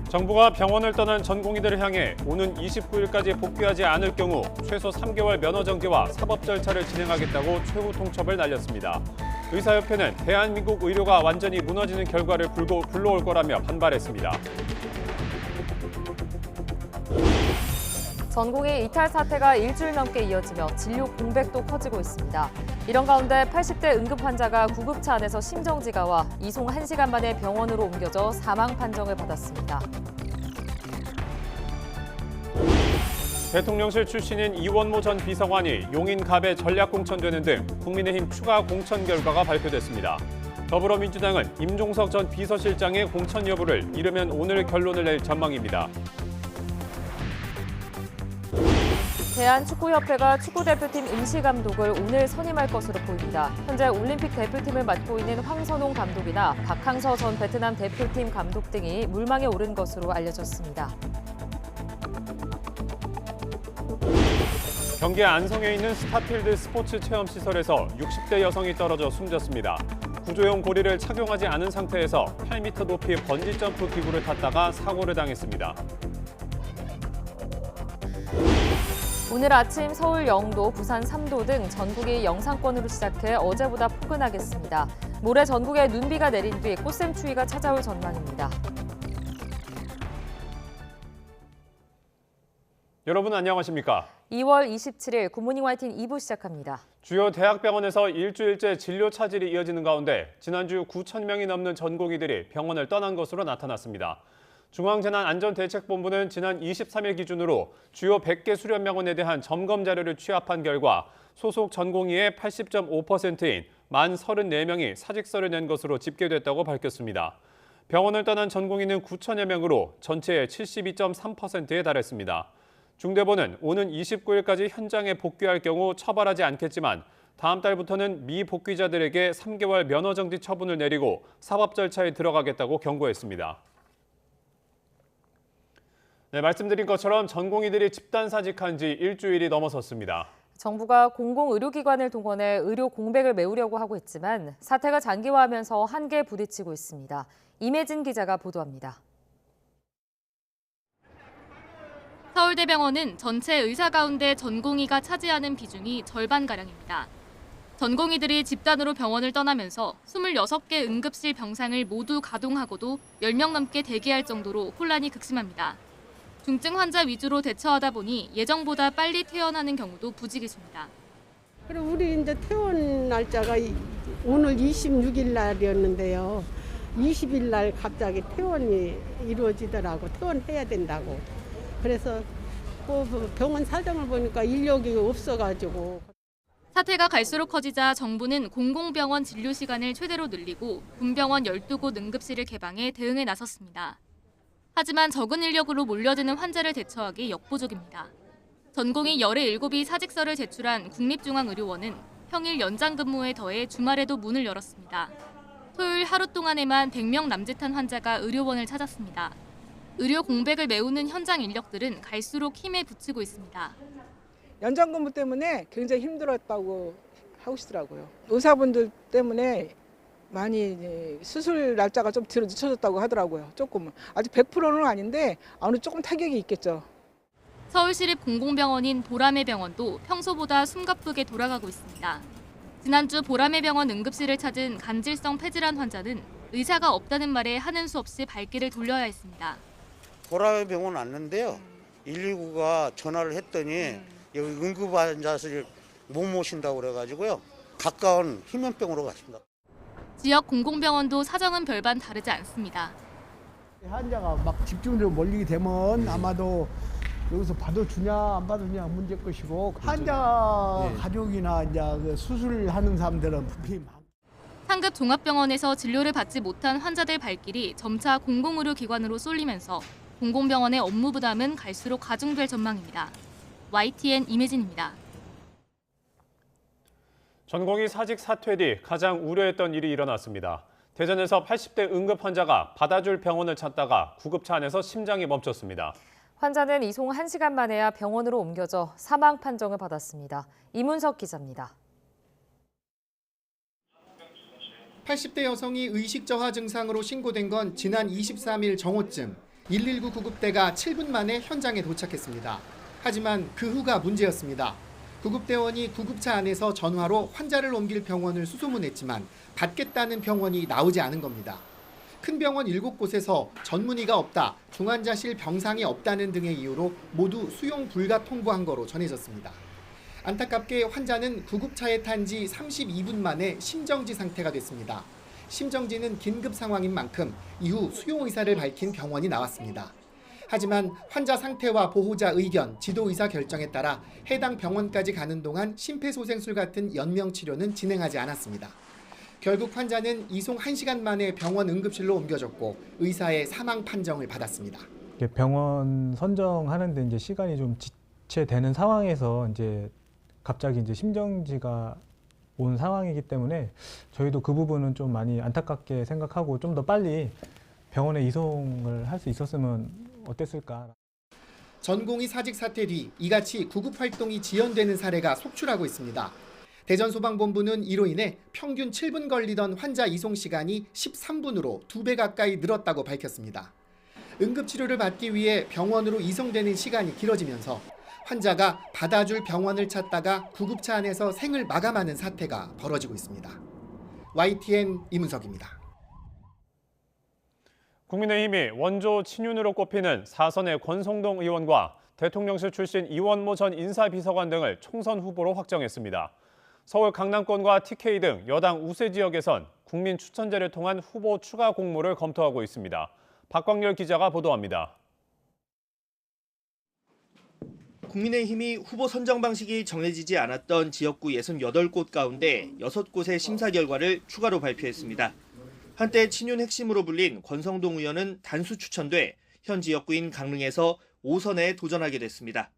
정부가 병원을 떠난 전공의들을 향해 오는 29일까지 복귀하지 않을 경우 최소 3개월 면허 정지와 사법 절차를 진행하겠다고 최후 통첩을 날렸습니다. 의사협회는 대한민국 의료가 완전히 무너지는 결과를 불러올 거라며 반발했습니다. 전공의 이탈 사태가 일주일 넘게 이어지며 진료 공백도 커지고 있습니다. 이런 가운데 80대 응급 환자가 구급차 안에서 심정지가 와 이송 1시간 만에 병원으로 옮겨져 사망 판정을 받았습니다. 대통령실 출신인 이원모 전 비서관이 용인 갑에 전략공천되는 등 국민의힘 추가 공천 결과가 발표됐습니다. 더불어민주당은 임종석 전 비서실장의 공천 여부를 이르면 오늘 결론을 낼 전망입니다. 대한축구협회가 축구대표팀 임시감독을 오늘 선임할 것으로 보입니다. 현재 올림픽 대표팀을 맡고 있는 황선홍 감독이나 박항서 전 베트남 대표팀 감독 등이 물망에 오른 것으로 알려졌습니다. 경기 안성에 있는 스타필드 스포츠 체험시설에서 60대 여성이 떨어져 숨졌습니다. 구조용 고리를 착용하지 않은 상태에서 8m 높이 번지점프 기구를 탔다가 사고를 당했습니다. 오늘 아침 서울 0도, 부산 3도 등 전국이 영상권으로 시작해 어제보다 포근하겠습니다. 모레 전국에 눈비가 내린 뒤 꽃샘추위가 찾아올 전망입니다. 여러분 안녕하십니까? 2월 27일 굿모닝 화이팅 2부 시작합니다. 주요 대학병원에서 일주일째 진료 차질이 이어지는 가운데 지난주 9천 명이 넘는 전공의들이 병원을 떠난 것으로 나타났습니다. 중앙재난안전대책본부는 지난 23일 기준으로 주요 100개 수련병원에 대한 점검 자료를 취합한 결과 소속 전공의의 80.5%인 만 34명이 사직서를 낸 것으로 집계됐다고 밝혔습니다. 병원을 떠난 전공의는 9천여 명으로 전체의 72.3%에 달했습니다. 중대본은 오는 29일까지 현장에 복귀할 경우 처벌하지 않겠지만 다음 달부터는 미복귀자들에게 3개월 면허정지 처분을 내리고 사법 절차에 들어가겠다고 경고했습니다. 네, 말씀드린 것처럼 전공의들이 집단사직한 지 일주일이 넘어섰습니다. 정부가 공공의료기관을 동원해 의료 공백을 메우려고 하고 있지만 사태가 장기화하면서 한계에 부딪히고 있습니다. 임혜진 기자가 보도합니다. 서울대병원은 전체 의사 가운데 전공의가 차지하는 비중이 절반가량입니다. 전공의들이 집단으로 병원을 떠나면서 26개 응급실 병상을 모두 가동하고도 10명 넘게 대기할 정도로 혼란이 극심합니다. 중증 환자 위주로 대처하다 보니 예정보다 빨리 퇴원하는 경우도 부지기수입니다. 그리고 우리 이제 퇴원 날짜가 오늘 26일 날이었는데요. 20일 날 갑자기 퇴원이 이루어지더라고. 퇴원해야 된다고. 그래서 병원 사정을 보니까 인력이 없어가지고. 사태가 갈수록 커지자 정부는 공공병원 진료 시간을 최대로 늘리고 분병원 12곳 응급실을 개방해 대응에 나섰습니다. 하지만 적은 인력으로 몰려드는 환자를 대처하기 역부족입니다. 전공의 17이 사직서를 제출한 국립중앙의료원은 평일 연장 근무에 더해 주말에도 문을 열었습니다. 토요일 하루 동안에만 100명 남짓한 환자가 의료원을 찾았습니다. 의료 공백을 메우는 현장 인력들은 갈수록 힘에 부치고 있습니다. 연장 근무 때문에 굉장히 힘들었다고 하시더라고요. 의사분들 때문에 많이 수술 날짜가 좀 뒤로 늦춰졌다고 하더라고요. 조금은. 아직 100%는 아닌데 어느 조금 타격이 있겠죠. 서울시립 공공병원인 보라매병원도 평소보다 숨가쁘게 돌아가고 있습니다. 지난주 보라매병원 응급실을 찾은 간질성 폐질환 환자는 의사가 없다는 말에 하는 수 없이 발길을 돌려야 했습니다. 보라매병원 왔는데요. 119가 전화를 했더니 여기 응급 환자실 못 모신다고 그래가지고요. 가까운 희면병으로 갔습니다. 지역 공공병원도 사정은 별반 다르지 않습니다. 환자가 막 집중적으로 몰리게 되면 아마도 여기서 받아주냐 안 받아주냐 문제일 것이고 환자 가족이나 이제 그 수술하는 사람들은 불편이 많고. 상급 종합병원에서 진료를 받지 못한 환자들 발길이 점차 공공의료기관으로 쏠리면서 공공병원의 업무 부담은 갈수록 가중될 전망입니다. YTN 임혜진입니다. 전공의 사직 사퇴 뒤 가장 우려했던 일이 일어났습니다. 대전에서 80대 응급 환자가 받아줄 병원을 찾다가 구급차 안에서 심장이 멈췄습니다. 환자는 이송 1시간 만에야 병원으로 옮겨져 사망 판정을 받았습니다. 이문석 기자입니다. 80대 여성이 의식 저하 증상으로 신고된 건 지난 23일 정오쯤. 119 구급대가 7분 만에 현장에 도착했습니다. 하지만 그 후가 문제였습니다. 구급대원이 구급차 안에서 전화로 환자를 옮길 병원을 수소문했지만 받겠다는 병원이 나오지 않은 겁니다. 큰 병원 7곳에서 전문의가 없다, 중환자실 병상이 없다는 등의 이유로 모두 수용 불가 통보한 거로 전해졌습니다. 안타깝게 환자는 구급차에 탄 지 32분 만에 심정지 상태가 됐습니다. 심정지는 긴급 상황인 만큼 이후 수용 의사를 밝힌 병원이 나왔습니다. 하지만 환자 상태와 보호자 의견, 지도의사 결정에 따라 해당 병원까지 가는 동안 심폐소생술 같은 연명 치료는 진행하지 않았습니다. 결국 환자는 이송 1시간 만에 병원 응급실로 옮겨졌고 의사의 사망 판정을 받았습니다. 병원 선정하는데 이제 시간이 좀 지체되는 상황에서 갑자기 심정지가 온 상황이기 때문에 저희도 그 부분은 좀 많이 안타깝게 생각하고 좀 더 빨리 병원에 이송을 할 수 있었으면 어땠을까. 전공의 사직 사태 뒤 이같이 구급 활동이 지연되는 사례가 속출하고 있습니다. 대전소방본부는 이로 인해 평균 7분 걸리던 환자 이송 시간이 13분으로 2배 가까이 늘었다고 밝혔습니다. 응급치료를 받기 위해 병원으로 이송되는 시간이 길어지면서 환자가 받아줄 병원을 찾다가 구급차 안에서 생을 마감하는 사태가 벌어지고 있습니다. YTN 이문석입니다. 국민의힘이 원조 친윤으로 꼽히는 사선의 권성동 의원과 대통령실 출신 이원모 전 인사비서관 등을 총선 후보로 확정했습니다. 서울 강남권과 TK 등 여당 우세 지역에선 국민 추천제를 통한 후보 추가 공모를 검토하고 있습니다. 박광렬 기자가 보도합니다. 국민의힘이 후보 선정 방식이 정해지지 않았던 지역구 68곳 가운데 6곳의 심사 결과를 추가로 발표했습니다. 한때 친윤 핵심으로 불린 권성동 의원은 단수 추천돼 현 지역구인 강릉에서 5선에 도전하게 됐습니다.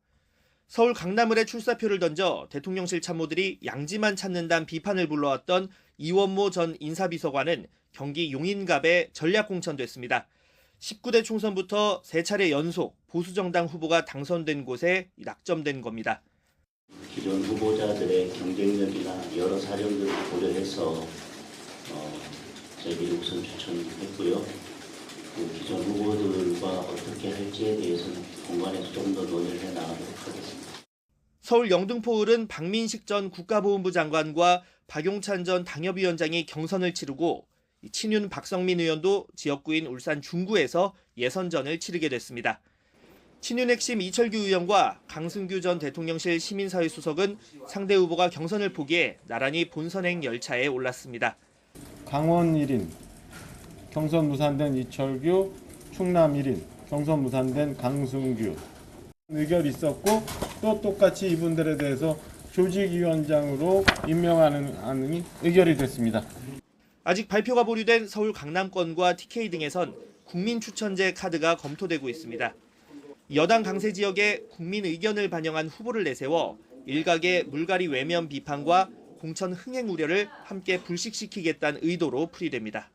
서울 강남을의 출사표를 던져 대통령실 참모들이 양지만 찾는다는 비판을 불러왔던 이원모 전 인사비서관은 경기 용인갑에 전략 공천됐습니다. 19대 총선부터 3차례 연속 보수정당 후보가 당선된 곳에 낙점된 겁니다. 기존 후보자들의 경쟁력이나 여러 사정들을 고려해서 저희들이 우선 추천했고요. 기존 후보들과 어떻게 할지에 대해서는 공간에서 좀 더 논의를 해나가도록 하겠습니다. 서울 영등포을은 박민식 전 국가보훈부 장관과 박용찬 전 당협위원장이 경선을 치르고 친윤 박성민 의원도 지역구인 울산 중구에서 예선전을 치르게 됐습니다. 친윤 핵심 이철규 의원과 강승규 전 대통령실 시민사회 수석은 상대 후보가 경선을 포기해 나란히 본선행 열차에 올랐습니다. 강원 1인, 경선 무산된 이철규, 충남 1인, 경선 무산된 강승규. 의결이 있었고 또 똑같이 이분들에 대해서 조직위원장으로 임명하는 의결이 됐습니다. 아직 발표가 보류된 서울 강남권과 TK 등에선 국민추천제 카드가 검토되고 있습니다. 여당 강세 지역에 국민 의견을 반영한 후보를 내세워 일각의 물갈이 외면 비판과 공천 흥행 우려를 함께 불식시키겠다는 의도로 풀이됩니다.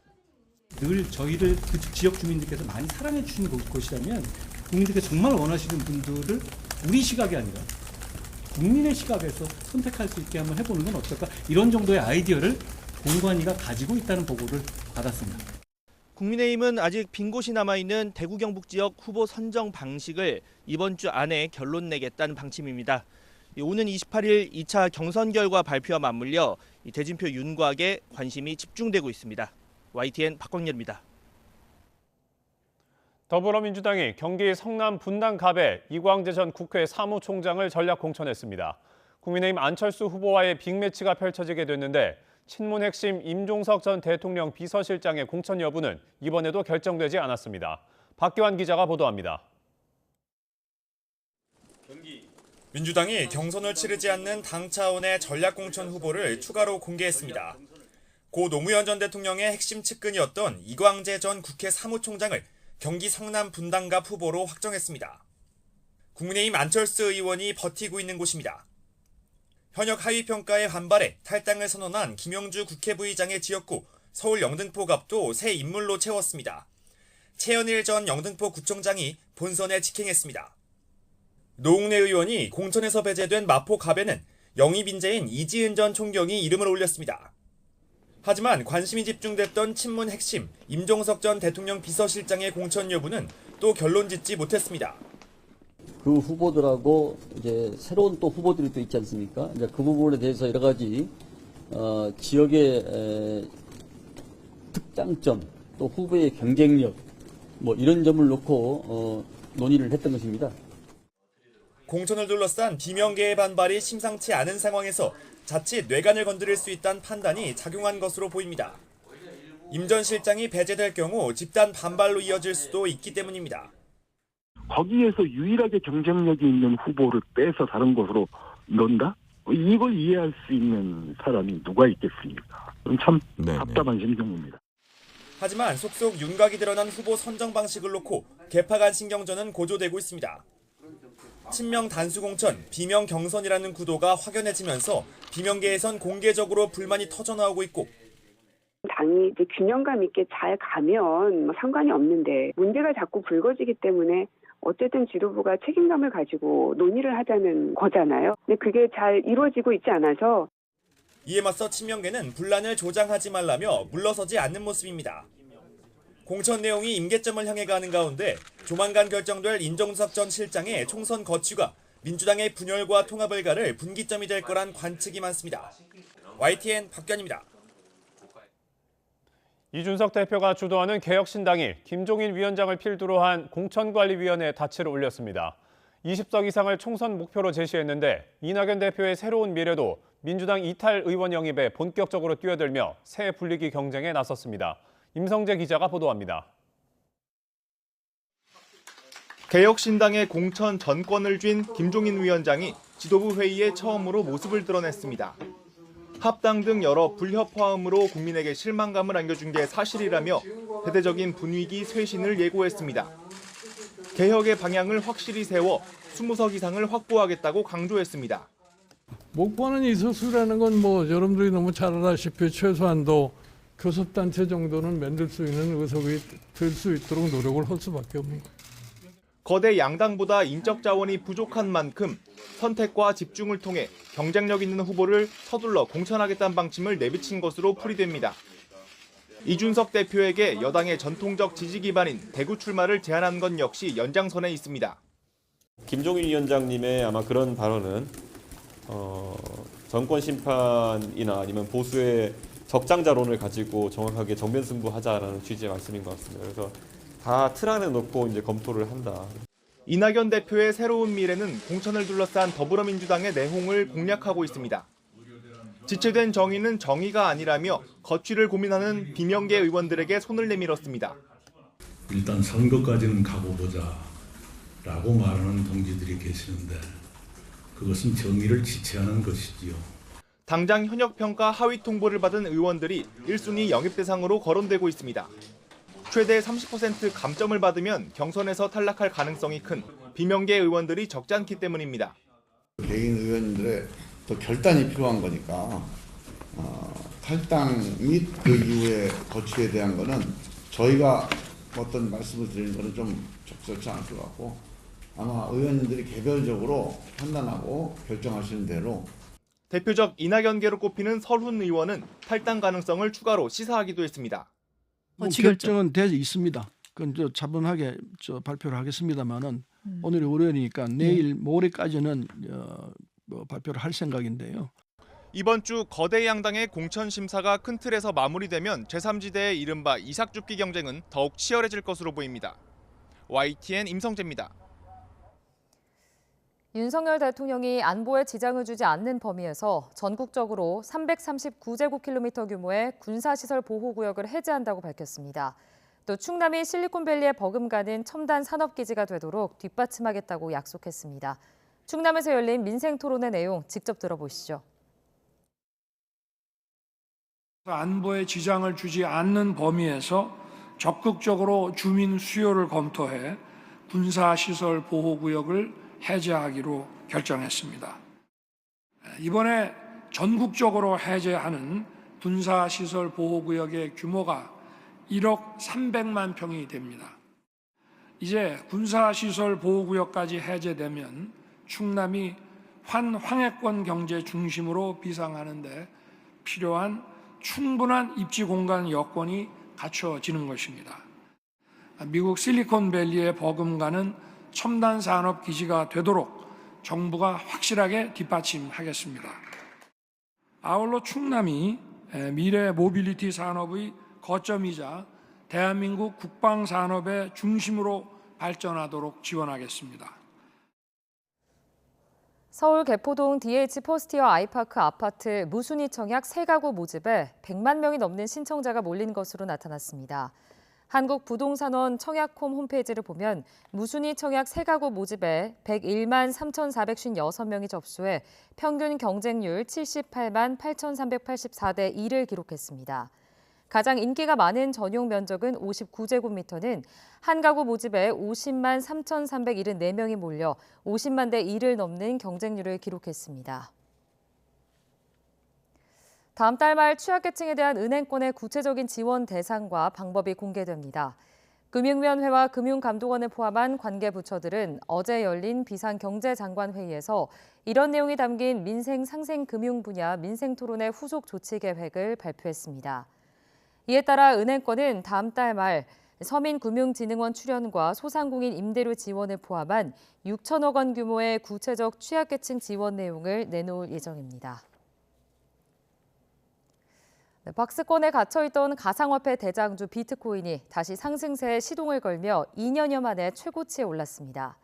늘 저희를 그 지역 주민들께서 많이 사랑해 주시는 곳이라면 국민들께서 정말 원하시는 분들을 우리 시각이 아니라 국민의 시각에서 선택할 수 있게 한번 해보는 건 어떨까? 이런 정도의 아이디어를 공관위가 가지고 있다는 보고를 받았습니다. 국민의힘은 아직 빈 곳이 남아있는 대구 경북 지역 후보 선정 방식을 이번 주 안에 결론 내겠다는 방침입니다. 오는 28일 2차 경선 결과 발표와 맞물려 대진표 윤곽에 관심이 집중되고 있습니다. YTN 박광렬입니다. 더불어민주당이 경기 성남 분당갑에 이광재 전 국회 사무총장을 전략 공천했습니다. 국민의힘 안철수 후보와의 빅매치가 펼쳐지게 됐는데 친문 핵심 임종석 전 대통령 비서실장의 공천 여부는 이번에도 결정되지 않았습니다. 박기환 기자가 보도합니다. 민주당이 경선을 치르지 않는 당 차원의 전략 공천 후보를 추가로 공개했습니다. 고 노무현 전 대통령의 핵심 측근이었던 이광재 전 국회 사무총장을 경기 성남 분당갑 후보로 확정했습니다. 국민의힘 안철수 의원이 버티고 있는 곳입니다. 현역 하위평가에 반발해 탈당을 선언한 김영주 국회 부의장의 지역구 서울 영등포갑도 새 인물로 채웠습니다. 최현일 전 영등포 구청장이 본선에 직행했습니다. 노웅래 의원이 공천에서 배제된 마포갑에는 영입 인재인 이지은 전 총경이 이름을 올렸습니다. 하지만 관심이 집중됐던 친문 핵심 임종석 전 대통령 비서실장의 공천 여부는 또 결론 짓지 못했습니다. 그 후보들하고 이제 새로운 또 후보들이 또 있지 않습니까? 이제 그 부분에 대해서 여러 가지 지역의 특장점, 또 후보의 경쟁력, 뭐 이런 점을 놓고 논의를 했던 것입니다. 공천을 둘러싼 비명계의 반발이 심상치 않은 상황에서 자칫 뇌관을 건드릴 수 있다는 판단이 작용한 것으로 보입니다. 임 전 실장이 배제될 경우 집단 반발로 이어질 수도 있기 때문입니다. 거기에서 유일하게 경쟁력이 있는 후보를 빼서 다른 곳으로 넣는다? 이걸 이해할 수 있는 사람이 누가 있겠습니까? 참 답답한 심정입니다. 하지만 속속 윤곽이 드러난 후보 선정 방식을 놓고 개파 간 신경전은 고조되고 있습니다. 친명 단수 공천, 비명 경선이라는 구도가 확연해지면서 비명계에선 공개적으로 불만이 터져나오고 있고 당이 이제 균형감 있게 잘 가면 상관이 없는데 문제가 자꾸 불거지기 때문에 어쨌든 지도부가 책임감을 가지고 논의를 하자는 거잖아요. 근데 그게 잘 이루어지고 있지 않아서 이에 맞서 친명계는 분란을 조장하지 말라며 물러서지 않는 모습입니다. 공천 내용이 임계점을 향해 가는 가운데 조만간 결정될 임종석 전 실장의 총선 거취가 민주당의 분열과 통합을 가를 분기점이 될 거란 관측이 많습니다. YTN 박견입니다. 이준석 대표가 주도하는 개혁신당이 김종인 위원장을 필두로 한 공천관리위원회 다치를 올렸습니다. 20석 이상을 총선 목표로 제시했는데 이낙연 대표의 새로운 미래도 민주당 이탈 의원 영입에 본격적으로 뛰어들며 새 분리기 경쟁에 나섰습니다. 임성재 기자가 보도합니다. 개혁신당의 공천 전권을 쥔 김종인 위원장이 지도부 회의에 처음으로 모습을 드러냈습니다. 합당 등 여러 불협화음으로 국민에게 실망감을 안겨준 게 사실이라며 대대적인 분위기 쇄신을 예고했습니다. 개혁의 방향을 확실히 세워 20석 이상을 확보하겠다고 강조했습니다. 목포는 이석수라는 건 뭐 여러분들이 너무 잘 알다시피 최소한도 교섭단체 정도는 만들 수 있는 의석이 될 수 있도록 노력을 할 수밖에 없는 거예요. 거대 양당보다 인적 자원이 부족한 만큼 선택과 집중을 통해 경쟁력 있는 후보를 서둘러 공천하겠다는 방침을 내비친 것으로 풀이됩니다. 이준석 대표에게 여당의 전통적 지지 기반인 대구 출마를 제안한 건 역시 연장선에 있습니다. 김종인 위원장님의 아마 그런 발언은 정권 심판이나 아니면 보수의 적장자론을 가지고 정확하게 정면 승부하자라는 취지의 말씀인 것 같습니다. 그래서 다 틀 안에 놓고 이제 검토를 한다. 이낙연 대표의 새로운 미래는 공천을 둘러싼 더불어민주당의 내홍을 공략하고 있습니다. 지체된 정의는 정의가 아니라며 거취를 고민하는 비명계 의원들에게 손을 내밀었습니다. 일단 선거까지는 가고 보자라고 말하는 동지들이 계시는데 그것은 정의를 지체하는 것이지요. 당장 현역평가 하위 통보를 받은 의원들이 1순위 영입 대상으로 거론되고 있습니다. 최대 30% 감점을 받으면 경선에서 탈락할 가능성이 큰 비명계 의원들이 적지 않기 때문입니다. 개인 의원들의 더 결단이 필요한 거니까 탈당 및 그 이후에 거취에 대한 거는 저희가 어떤 말씀을 드리는 거는 좀 적절치 않을 것 같고 아마 의원님들이 개별적으로 판단하고 결정하시는 대로 대표적 이낙연계로 꼽히는 설훈 의원은 탈당 가능성을 추가로 시사하기도 했습니다. 결정은 돼 있습니다. 그건 차분하게 발표를 하겠습니다만은 오늘이 월요일이니까 내일 모레까지는 발표를 할 생각인데요. 이번 주 거대 양당의 공천 심사가 큰 틀에서 마무리되면 제3지대의 이른바 이삭줍기 경쟁은 더욱 치열해질 것으로 보입니다. YTN 임성재입니다. 윤석열 대통령이 안보에 지장을 주지 않는 범위에서 전국적으로 339제곱킬로미터 규모의 군사시설 보호구역을 해제한다고 밝혔습니다. 또 충남이 실리콘밸리에 버금가는 첨단 산업기지가 되도록 뒷받침하겠다고 약속했습니다. 충남에서 열린 민생토론의 내용 직접 들어보시죠. 안보에 지장을 주지 않는 범위에서 적극적으로 주민 수요를 검토해 군사시설 보호구역을 해제하기로 결정했습니다. 이번에 전국적으로 해제하는 군사시설 보호구역의 규모가 1억 300만 평이 됩니다. 이제 군사시설 보호구역까지 해제되면 충남이 환황해권 경제 중심으로 비상하는 데 필요한 충분한 입지 공간 여건이 갖춰지는 것입니다. 미국 실리콘밸리의 버금가는 첨단 산업 기지가 되도록 정부가 확실하게 뒷받침하겠습니다. 아울러 충남이 미래 모빌리티 산업의 거점이자 대한민국 국방 산업의 중심으로 발전하도록 지원하겠습니다. 서울 개포동 DH 포스티어 아이파크 아파트 무순위 청약 3가구 모집에 100만 명이 넘는 신청자가 몰린 것으로 나타났습니다. 한국부동산원 청약홈 홈페이지를 보면 무순위 청약 3가구 모집에 101만 3,456명이 접수해 평균 경쟁률 78만 8,384대 2를 기록했습니다. 가장 인기가 많은 전용 면적은 59제곱미터는 한 가구 모집에 50만 3,374명이 몰려 50만 대 2를 넘는 경쟁률을 기록했습니다. 다음 달 말 취약계층에 대한 은행권의 구체적인 지원 대상과 방법이 공개됩니다. 금융위원회와 금융감독원을 포함한 관계부처들은 어제 열린 비상경제장관회의에서 이런 내용이 담긴 민생상생금융 분야 민생토론의 후속 조치 계획을 발표했습니다. 이에 따라 은행권은 다음 달 말 서민금융진흥원 출연과 소상공인 임대료 지원을 포함한 6천억 원 규모의 구체적 취약계층 지원 내용을 내놓을 예정입니다. 박스권에 갇혀있던 가상화폐 대장주 비트코인이 다시 상승세에 시동을 걸며 2년여 만에 최고치에 올랐습니다.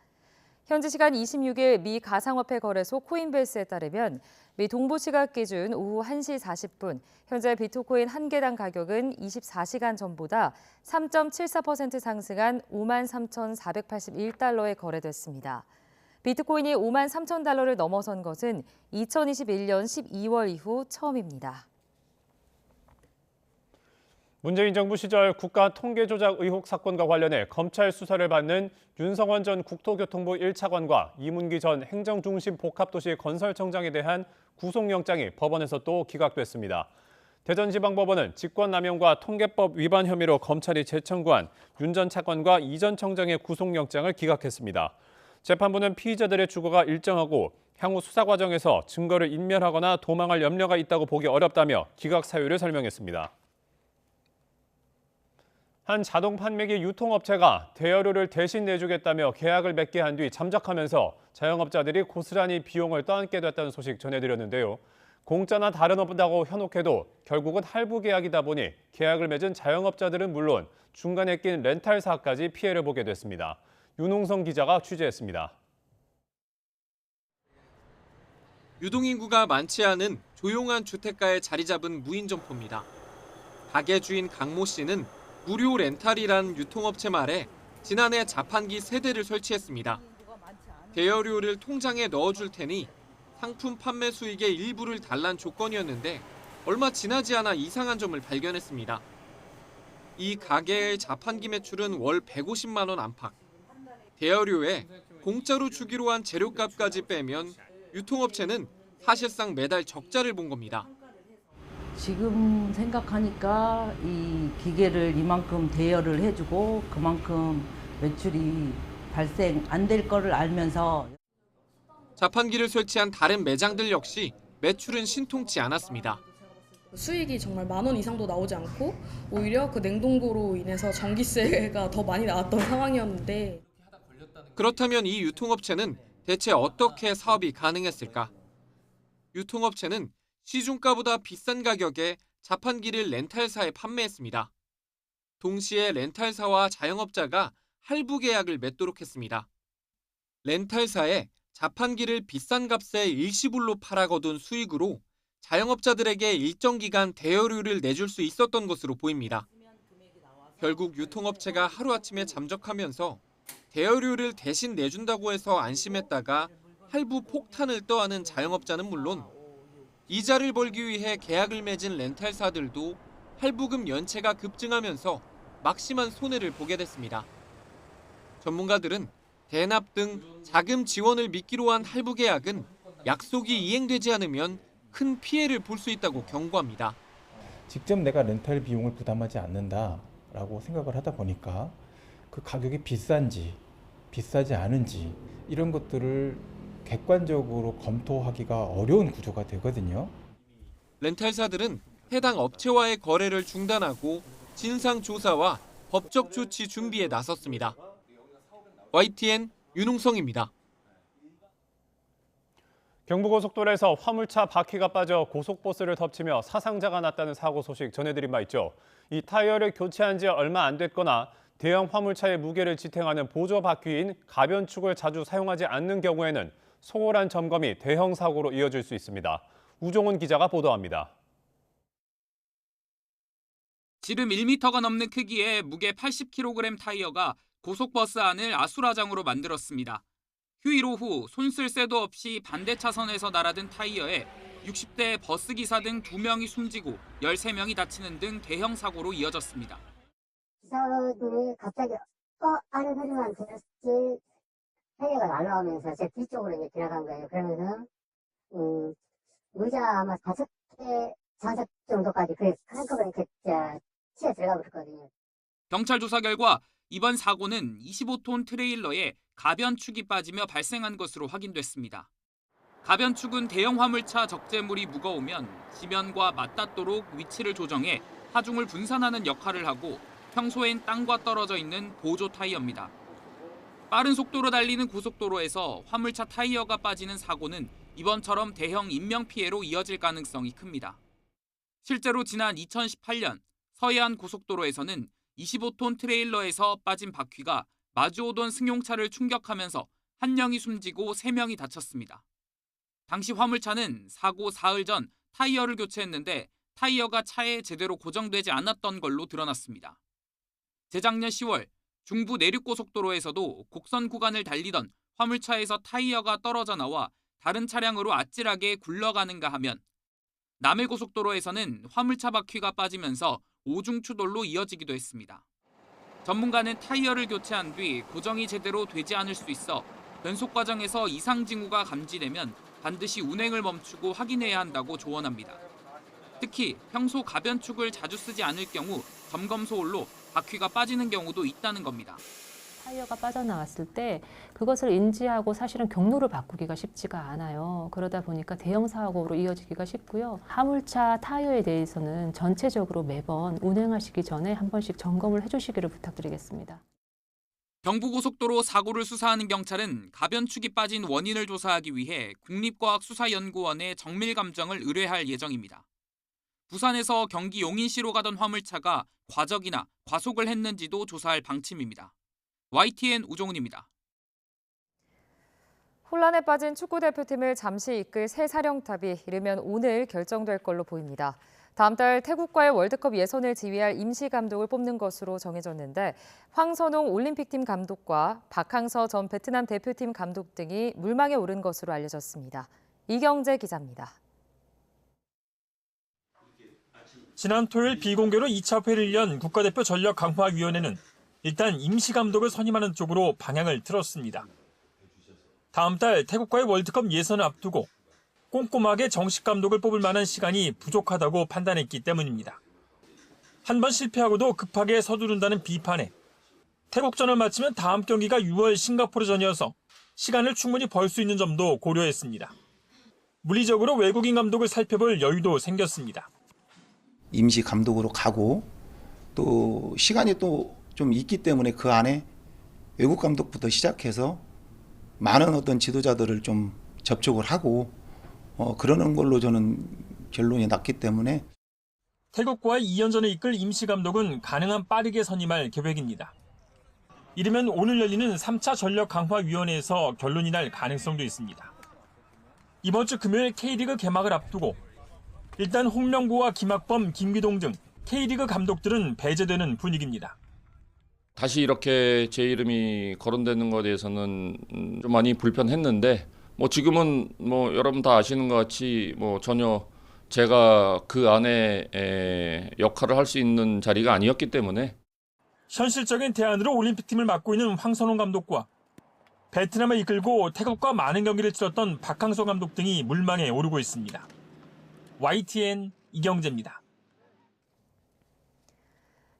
현지 시간 26일 미 가상화폐 거래소 코인베이스에 따르면 미 동부시각 기준 오후 1시 40분 현재 비트코인 한 개당 가격은 24시간 전보다 3.74% 상승한 53,481달러에 거래됐습니다. 비트코인이 53,000달러를 넘어선 것은 2021년 12월 이후 처음입니다. 문재인 정부 시절 국가 통계 조작 의혹 사건과 관련해 검찰 수사를 받는 윤성원 전 국토교통부 1차관과 이문기 전 행정중심 복합도시 건설청장에 대한 구속영장이 법원에서 또 기각됐습니다. 대전지방법원은 직권남용과 통계법 위반 혐의로 검찰이 재청구한 윤 전 차관과 이 전 청장의 구속영장을 기각했습니다. 재판부는 피의자들의 주거가 일정하고 향후 수사 과정에서 증거를 인멸하거나 도망할 염려가 있다고 보기 어렵다며 기각 사유를 설명했습니다. 한 자동 판매기 유통업체가 대여료를 대신 내주겠다며 계약을 맺게 한 뒤 잠적하면서 자영업자들이 고스란히 비용을 떠안게 됐다는 소식 전해드렸는데요. 공짜나 다름없다고 현혹해도 결국은 할부 계약이다 보니 계약을 맺은 자영업자들은 물론 중간에 낀 렌탈사까지 피해를 보게 됐습니다. 윤홍성 기자가 취재했습니다. 유동인구가 많지 않은 조용한 주택가에 자리 잡은 무인 점포입니다. 가게 주인 강모 씨는 무료 렌탈이란 유통업체 말에 지난해 자판기 3대를 설치했습니다. 대여료를 통장에 넣어줄 테니 상품 판매 수익의 일부를 달란 조건이었는데 얼마 지나지 않아 이상한 점을 발견했습니다. 이 가게의 자판기 매출은 월 150만 원 안팎. 대여료에 공짜로 주기로 한 재료값까지 빼면 유통업체는 사실상 매달 적자를 본 겁니다. 지금 생각하니까 이 기계를 이만큼 대여를 해주고 그만큼 매출이 발생 안 될 거를 알면서 자판기를 설치한 다른 매장들 역시 매출은 신통치 않았습니다. 수익이 정말 10,000원 이상도 나오지 않고 오히려 그 냉동고로 인해서 전기세가 더 많이 나왔던 상황이었는데 그렇다면 이 유통업체는 대체 어떻게 사업이 가능했을까? 유통업체는 시중가보다 비싼 가격에 자판기를 렌탈사에 판매했습니다. 동시에 렌탈사와 자영업자가 할부 계약을 맺도록 했습니다. 렌탈사에 자판기를 비싼 값에 일시불로 팔아 거둔 수익으로 자영업자들에게 일정 기간 대여료를 내줄 수 있었던 것으로 보입니다. 결국 유통업체가 하루아침에 잠적하면서 대여료를 대신 내준다고 해서 안심했다가 할부 폭탄을 떠안은 자영업자는 물론 이자를 벌기 위해 계약을 맺은 렌탈사들도 할부금 연체가 급증하면서 막심한 손해를 보게 됐습니다. 전문가들은 대납 등 자금 지원을 미끼로 한 할부 계약은 약속이 이행되지 않으면 큰 피해를 볼 수 있다고 경고합니다. 직접 내가 렌탈 비용을 부담하지 않는다라고 생각을 하다 보니까 그 가격이 비싼지 비싸지 않은지 이런 것들을 객관적으로 검토하기가 어려운 구조가 되거든요. 렌탈사들은 해당 업체와의 거래를 중단하고 진상조사와 법적 조치 준비에 나섰습니다. YTN 윤웅성입니다. 경부고속도로에서 화물차 바퀴가 빠져 고속버스를 덮치며 사상자가 났다는 사고 소식 전해드린 바 있죠. 이 타이어를 교체한 지 얼마 안 됐거나 대형 화물차의 무게를 지탱하는 보조 바퀴인 가변축을 자주 사용하지 않는 경우에는 소홀한 점검이 대형 사고로 이어질 수 있습니다. 우종훈 기자가 보도합니다. 지름 1m가 넘는 크기의 무게 80kg 타이어가 고속버스 안을 아수라장으로 만들었습니다. 휴일 오후 손쓸 새도 없이 반대 차선에서 날아든 타이어에 60대 버스기사 등 2명이 숨지고 13명이 다치는 등 대형 사고로 이어졌습니다. 기사들이 갑자기 하는 소리만 들었지 타이어가 날아오면서 제 뒤쪽으로 이제 지나간 거예요. 그러면서 의자 아마 5개 좌석 정도까지 한꺼번에 이렇게 치어 들어가 버렸거든요. 경찰 조사 결과 이번 사고는 25톤 트레일러에 가변축이 빠지며 발생한 것으로 확인됐습니다. 가변축은 대형 화물차 적재물이 무거우면 지면과 맞닿도록 위치를 조정해 하중을 분산하는 역할을 하고 평소엔 땅과 떨어져 있는 보조 타이어입니다. 빠른 속도로 달리는 고속도로에서 화물차 타이어가 빠지는 사고는 이번처럼 대형 인명피해로 이어질 가능성이 큽니다. 실제로 지난 2018년 서해안 고속도로에서는 25톤 트레일러에서 빠진 바퀴가 마주오던 승용차를 충격하면서 1명이 숨지고 3명이 다쳤습니다. 당시 화물차는 사고 사흘 전 타이어를 교체했는데 타이어가 차에 제대로 고정되지 않았던 걸로 드러났습니다. 재작년 10월 중부 내륙고속도로에서도 곡선 구간을 달리던 화물차에서 타이어가 떨어져 나와 다른 차량으로 아찔하게 굴러가는가 하면 남해고속도로에서는 화물차 바퀴가 빠지면서 오중추돌로 이어지기도 했습니다. 전문가는 타이어를 교체한 뒤 고정이 제대로 되지 않을 수 있어 변속 과정에서 이상 징후가 감지되면 반드시 운행을 멈추고 확인해야 한다고 조언합니다. 특히 평소 가변축을 자주 쓰지 않을 경우 점검 소홀로 바퀴가 빠지는 경우도 있다는 겁니다. 타이어가 빠져나왔을 때 그것을 인지하고 사실은 경로를 바꾸기가 쉽지가 않아요. 그러다 보니까 대형 사고로 이어지기가 쉽고요. 화물차 타이어에 대해서는 전체적으로 매번 운행하시기 전에 한 번씩 점검을 해주시기를 부탁드리겠습니다. 경부고속도로 사고를 수사하는 경찰은 가변축이 빠진 원인을 조사하기 위해 국립과학수사연구원에 정밀감정을 의뢰할 예정입니다. 부산에서 경기 용인시로 가던 화물차가 과적이나 과속을 했는지도 조사할 방침입니다. YTN 우종훈입니다. 혼란에 빠진 축구대표팀을 잠시 이끌 새 사령탑이 이르면 오늘 결정될 걸로 보입니다. 다음 달 태국과의 월드컵 예선을 지휘할 임시 감독을 뽑는 것으로 정해졌는데 황선홍 올림픽팀 감독과 박항서 전 베트남 대표팀 감독 등이 물망에 오른 것으로 알려졌습니다. 이경재 기자입니다. 지난 토요일 비공개로 2차 회의를 연 국가대표 전력강화위원회는 일단 임시감독을 선임하는 쪽으로 방향을 틀었습니다. 다음 달 태국과의 월드컵 예선을 앞두고 꼼꼼하게 정식 감독을 뽑을 만한 시간이 부족하다고 판단했기 때문입니다. 한 번 실패하고도 급하게 서두른다는 비판에 태국전을 마치면 다음 경기가 6월 싱가포르전이어서 시간을 충분히 벌 수 있는 점도 고려했습니다. 물리적으로 외국인 감독을 살펴볼 여유도 생겼습니다. 임시 감독으로 가고 또 시간이 또 좀 있기 때문에 그 안에 외국 감독부터 시작해서 많은 어떤 지도자들을 좀 접촉을 하고 그러는 걸로 저는 결론이 났기 때문에 태국과의 2연전을 이끌 임시 감독은 가능한 빠르게 선임할 계획입니다. 이르면 오늘 열리는 3차 전력강화위원회에서 결론이 날 가능성도 있습니다. 이번 주 금요일 K리그 개막을 앞두고 일단 홍명보와 김학범, 김기동 등 K리그 감독들은 배제되는 분위기입니다. 다시 이렇게 제 이름이 거론되는 것에 대해서는 좀 많이 불편했는데 지금은 여러분 다 아시는 것 같이 전혀 제가 그 안에 역할을 할 수 있는 자리가 아니었기 때문에 현실적인 대안으로 올림픽팀을 맡고 있는 황선홍 감독과 베트남을 이끌고 태국과 많은 경기를 치렀던 박항서 감독 등이 물망에 오르고 있습니다. YTN 이경재입니다.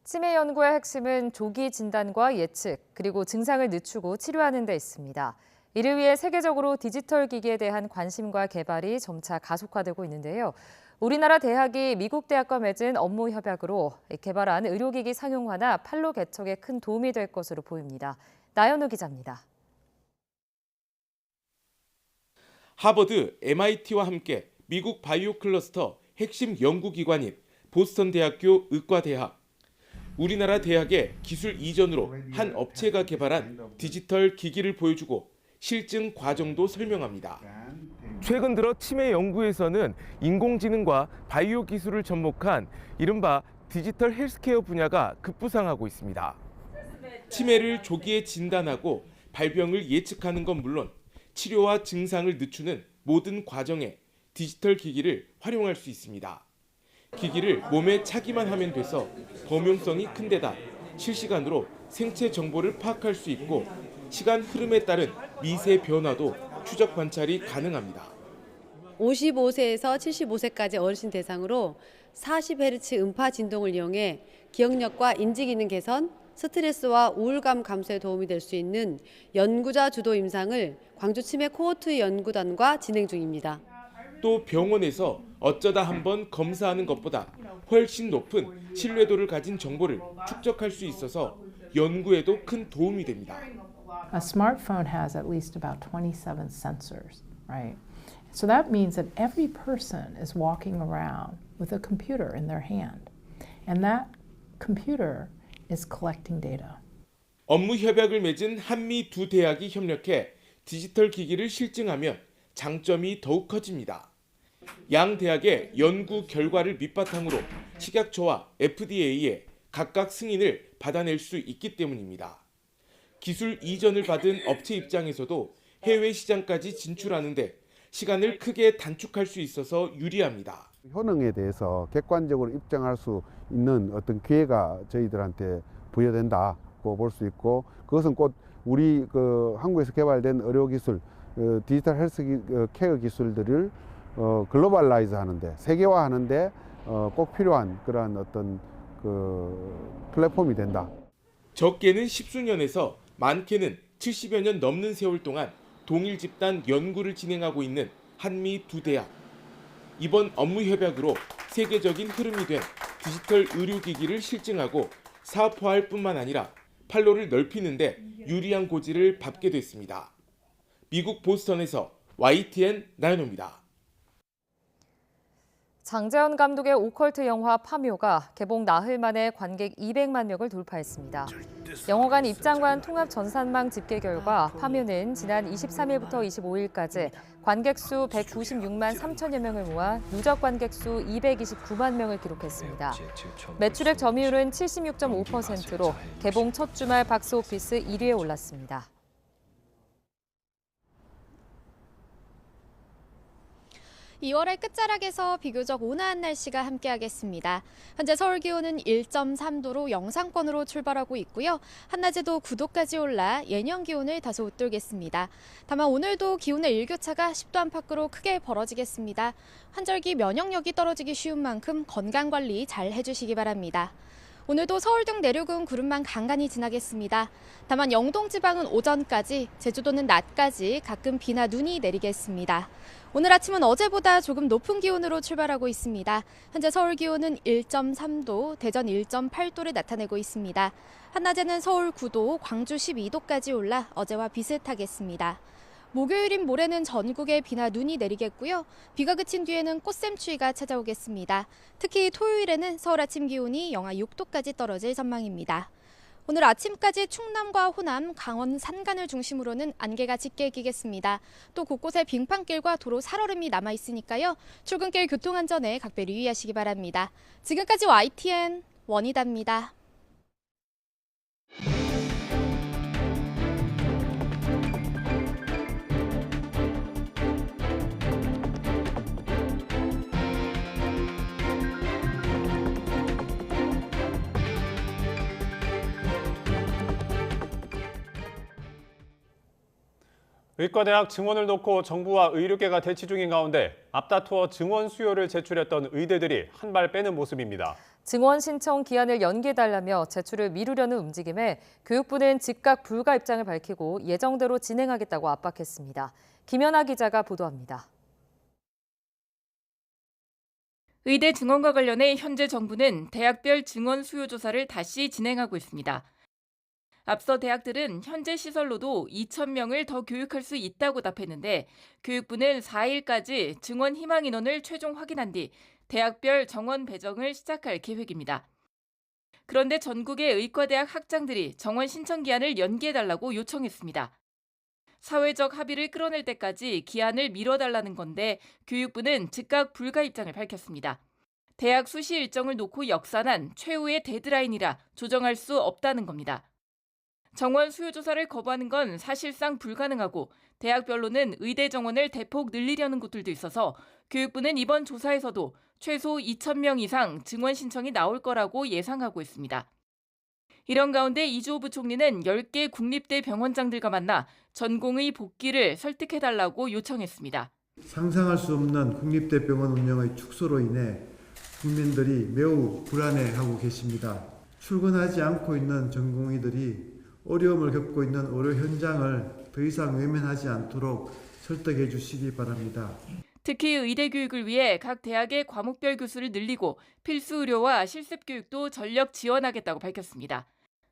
치매 연구의 핵심은 조기 진단과 예측, 그리고 증상을 늦추고 치료하는 데 있습니다. 이를 위해 세계적으로 디지털 기기에 대한 관심과 개발이 점차 가속화되고 있는데요. 우리나라 대학이 미국 대학과 맺은 업무 협약으로 개발한 의료기기 상용화나 판로 개척에 큰 도움이 될 것으로 보입니다. 나연우 기자입니다. 하버드, MIT와 함께 미국 바이오 클러스터 핵심 연구기관인 보스턴 대학교 의과대학, 우리나라 대학의 기술 이전으로 한 업체가 개발한 디지털 기기를 보여주고 실증 과정도 설명합니다. 최근 들어 치매 연구에서는 인공지능과 바이오 기술을 접목한 이른바 디지털 헬스케어 분야가 급부상하고 있습니다. 치매를 조기에 진단하고 발병을 예측하는 건 물론 치료와 증상을 늦추는 모든 과정에 디지털 기기를 활용할 수 있습니다. 기기를 몸에 차기만 하면 돼서 범용성이 큰 데다 실시간으로 생체 정보를 파악할 수 있고 시간 흐름에 따른 미세 변화도 추적 관찰이 가능합니다. 55세에서 75세까지 어르신 대상으로 40Hz 음파 진동을 이용해 기억력과 인지기능 개선, 스트레스와 우울감 감소에 도움이 될 수 있는 연구자 주도 임상을 광주 치매 코호트 연구단과 진행 중입니다. 또 병원에서 어쩌다 한번 검사하는 것보다 훨씬 높은 신뢰도를 가진 정보를 축적할 수 있어서 연구에도 큰 도움이 됩니다. A smartphone has at least about 27 sensors, right? So that means that every person is walking around with a computer in their hand. And that computer is collecting data. 업무 협약을 맺은 한미 두 대학이 협력해 디지털 기기를 실증하면 장점이 더욱 커집니다. 양 대학의 연구 결과를 밑바탕으로 식약처와 FDA에 각각 승인을 받아낼 수 있기 때문입니다. 기술 이전을 받은 업체 입장에서도 해외 시장까지 진출하는데 시간을 크게 단축할 수 있어서 유리합니다. 효능에 대해서 객관적으로 입증할 수 있는 어떤 기회가 저희들한테 부여된다고 볼 수 있고, 그것은 곧 우리 한국에서 개발된 의료 기술, 디지털 헬스 케어 기술들을 글로벌라이즈 하는데, 세계화하는데 꼭 필요한 그러한 어떤 플랫폼이 된다. 적게는 10수년에서 많게는 70여 년 넘는 세월 동안 동일 집단 연구를 진행하고 있는 한미 두 대학. 이번 업무 협약으로 세계적인 흐름이 된 디지털 의료기기를 실증하고 사업화할 뿐만 아니라 판로를 넓히는데 유리한 고지를 밟게 됐습니다. 미국 보스턴에서 YTN 나연호입니다. 장재현 감독의 오컬트 영화 파묘가 개봉 나흘 만에 관객 200만 명을 돌파했습니다. 영화관 입장관 통합 전산망 집계 결과 파묘는 지난 23일부터 25일까지 관객 수 196만 3천여 명을 모아 누적 관객 수 229만 명을 기록했습니다. 매출액 점유율은 76.5%로 개봉 첫 주말 박스오피스 1위에 올랐습니다. 2월의 끝자락에서 비교적 온화한 날씨가 함께하겠습니다. 현재 서울 기온은 1.3도로 영상권으로 출발하고 있고요. 한낮에도 9도까지 올라 예년 기온을 다소 웃돌겠습니다. 다만 오늘도 기온의 일교차가 10도 안팎으로 크게 벌어지겠습니다. 환절기 면역력이 떨어지기 쉬운 만큼 건강관리 잘 해주시기 바랍니다. 오늘도 서울 등 내륙은 구름만 간간히 지나겠습니다. 다만 영동 지방은 오전까지, 제주도는 낮까지 가끔 비나 눈이 내리겠습니다. 오늘 아침은 어제보다 조금 높은 기온으로 출발하고 있습니다. 현재 서울 기온은 1.3도, 대전 1.8도를 나타내고 있습니다. 한낮에는 서울 9도, 광주 12도까지 올라 어제와 비슷하겠습니다. 목요일인 모레는 전국에 비나 눈이 내리겠고요. 비가 그친 뒤에는 꽃샘추위가 찾아오겠습니다. 특히 토요일에는 서울 아침 기온이 영하 6도까지 떨어질 전망입니다. 오늘 아침까지 충남과 호남, 강원 산간을 중심으로는 안개가 짙게 끼겠습니다. 또 곳곳에 빙판길과 도로 살얼음이 남아있으니까요. 출근길 교통안전에 각별히 유의하시기 바랍니다. 지금까지 YTN 원희다입니다. 의과대학 증원을 놓고 정부와 의료계가 대치 중인 가운데 앞다투어 증원 수요를 제출했던 의대들이 한 발 빼는 모습입니다. 증원 신청 기한을 연기해달라며 제출을 미루려는 움직임에 교육부는 즉각 불가 입장을 밝히고 예정대로 진행하겠다고 압박했습니다. 김연아 기자가 보도합니다. 의대 증원과 관련해 현재 정부는 대학별 증원 수요 조사를 다시 진행하고 있습니다. 앞서 대학들은 현재 시설로도 2,000명을 더 교육할 수 있다고 답했는데 교육부는 4일까지 증원 희망 인원을 최종 확인한 뒤 대학별 정원 배정을 시작할 계획입니다. 그런데 전국의 의과대학 학장들이 정원 신청 기한을 연기해달라고 요청했습니다. 사회적 합의를 끌어낼 때까지 기한을 미뤄달라는 건데 교육부는 즉각 불가 입장을 밝혔습니다. 대학 수시 일정을 놓고 역산한 최후의 데드라인이라 조정할 수 없다는 겁니다. 정원 수요 조사를 거부하는 건 사실상 불가능하고 대학별로는 의대 정원을 대폭 늘리려는 곳들도 있어서 교육부는 이번 조사에서도 최소 2,000명 이상 증원 신청이 나올 거라고 예상하고 있습니다. 이런 가운데 이주호 부총리는 10개 국립대 병원장들과 만나 전공의 복귀를 설득해달라고 요청했습니다. 상상할 수 없는 국립대 병원 운영의 축소로 인해 국민들이 매우 불안해하고 계십니다. 출근하지 않고 있는 전공의들이 어려움을 겪고 있는 의료 현장을 더 이상 외면하지 않도록 설득해 주시기 바랍니다. 특히 의대 교육을 위해 각 대학의 과목별 교수를 늘리고 필수 의료와 실습 교육도 전력 지원하겠다고 밝혔습니다.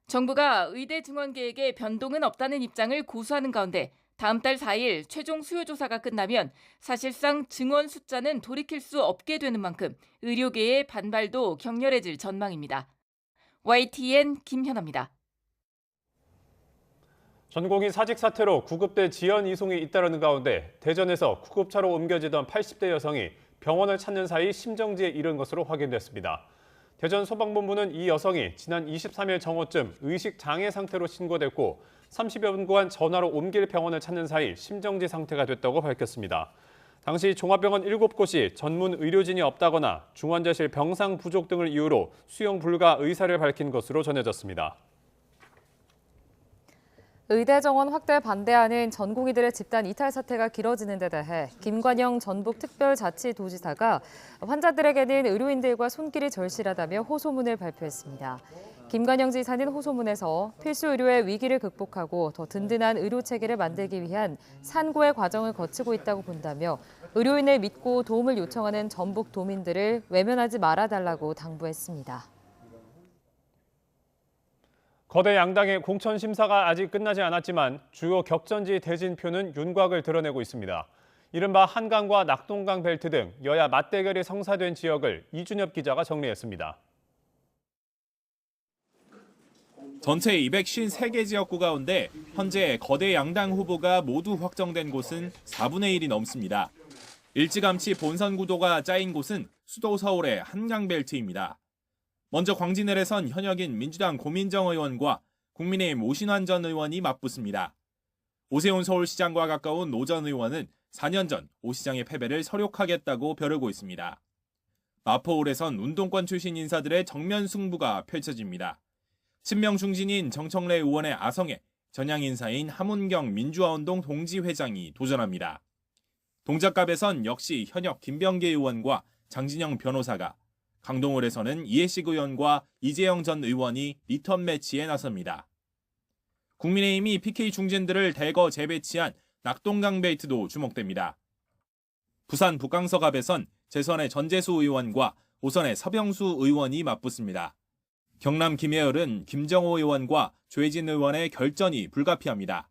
정부가 의대 증원 계획에 변동은 없다는 입장을 고수하는 가운데 다음 달 4일 최종 수요 조사가 끝나면 사실상 증원 숫자는 돌이킬 수 없게 되는 만큼 의료계의 반발도 격렬해질 전망입니다. YTN 김현아입니다. 전공의 사직 사태로 구급대 지연 이송이 잇따르는 가운데 대전에서 구급차로 옮겨지던 80대 여성이 병원을 찾는 사이 심정지에 이른 것으로 확인됐습니다. 대전 소방본부는 이 여성이 지난 23일 정오쯤 의식 장애 상태로 신고됐고 30여 분간 전화로 옮길 병원을 찾는 사이 심정지 상태가 됐다고 밝혔습니다. 당시 종합병원 7곳이 전문 의료진이 없다거나 중환자실 병상 부족 등을 이유로 수용 불가 의사를 밝힌 것으로 전해졌습니다. 의대 정원 확대 반대하는 전공의들의 집단 이탈 사태가 길어지는 데 대해 김관영 전북특별자치도지사가 환자들에게는 의료인들과 손길이 절실하다며 호소문을 발표했습니다. 김관영 지사는 호소문에서 필수 의료의 위기를 극복하고 더 든든한 의료 체계를 만들기 위한 산고의 과정을 거치고 있다고 본다며 의료인을 믿고 도움을 요청하는 전북 도민들을 외면하지 말아달라고 당부했습니다. 거대 양당의 공천 심사가 아직 끝나지 않았지만 주요 격전지 대진표는 윤곽을 드러내고 있습니다. 이른바 한강과 낙동강 벨트 등 여야 맞대결이 성사된 지역을 이준엽 기자가 정리했습니다. 전체 253개 지역구 가운데 현재 거대 양당 후보가 모두 확정된 곳은 4분의 1이 넘습니다. 일찌감치 본선 구도가 짜인 곳은 수도 서울의 한강 벨트입니다. 먼저 광진을에선 현역인 민주당 고민정 의원과 국민의힘 오신환 전 의원이 맞붙습니다. 오세훈 서울시장과 가까운 노 전 의원은 4년 전 오 시장의 패배를 설욕하겠다고 벼르고 있습니다. 마포울에선 운동권 출신 인사들의 정면 승부가 펼쳐집니다. 친명 중진인 정청래 의원의 아성에 전향 인사인 함은경 민주화운동 동지회장이 도전합니다. 동작갑에선 역시 현역 김병계 의원과 장진영 변호사가, 강동을에서는 이해식 의원과 이재영 전 의원이 리턴 매치에 나섭니다. 국민의힘이 PK 중진들을 대거 재배치한 낙동강 벨트도 주목됩니다. 부산 북강서갑에선 재선의 전재수 의원과 오선의 서병수 의원이 맞붙습니다. 경남 김해을은 김정호 의원과 조혜진 의원의 결전이 불가피합니다.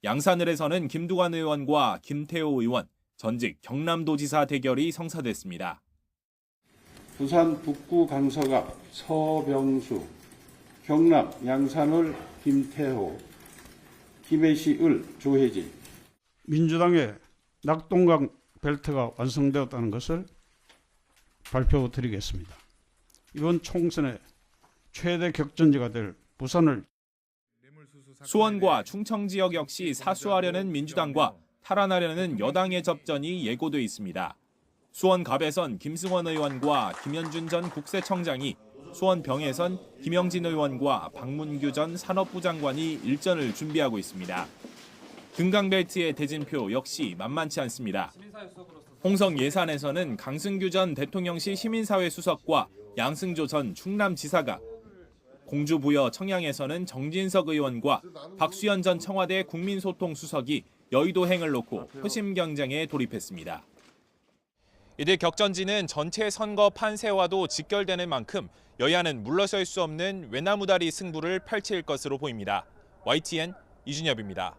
양산을에서는 김두관 의원과 김태호 의원, 전직 경남도지사 대결이 성사됐습니다. 부산 북구 강서갑 서병수, 경남 양산을 김태호, 김해시 을 조혜진. 민주당의 낙동강 벨트가 완성되었다는 것을 발표드리겠습니다. 이번 총선의 최대 격전지가 될 부산을 수원과 충청 지역 역시 사수하려는 민주당과 탈환하려는 여당의 접전이 예고돼 있습니다. 수원갑에선 김승원 의원과 김현준 전 국세청장이, 수원병에선 김영진 의원과 박문규 전 산업부 장관이 일전을 준비하고 있습니다. 금강벨트의 대진표 역시 만만치 않습니다. 홍성 예산에서는 강승규 전 대통령실 시민사회 수석과 양승조 전 충남지사가, 공주부여 청양에서는 정진석 의원과 박수현 전 청와대 국민소통수석이 여의도행을 놓고 표심 경쟁에 돌입했습니다. 이들 격전지는 전체 선거 판세와도 직결되는 만큼 여야는 물러설 수 없는 외나무다리 승부를 펼칠 것으로 보입니다. YTN 이준엽입니다.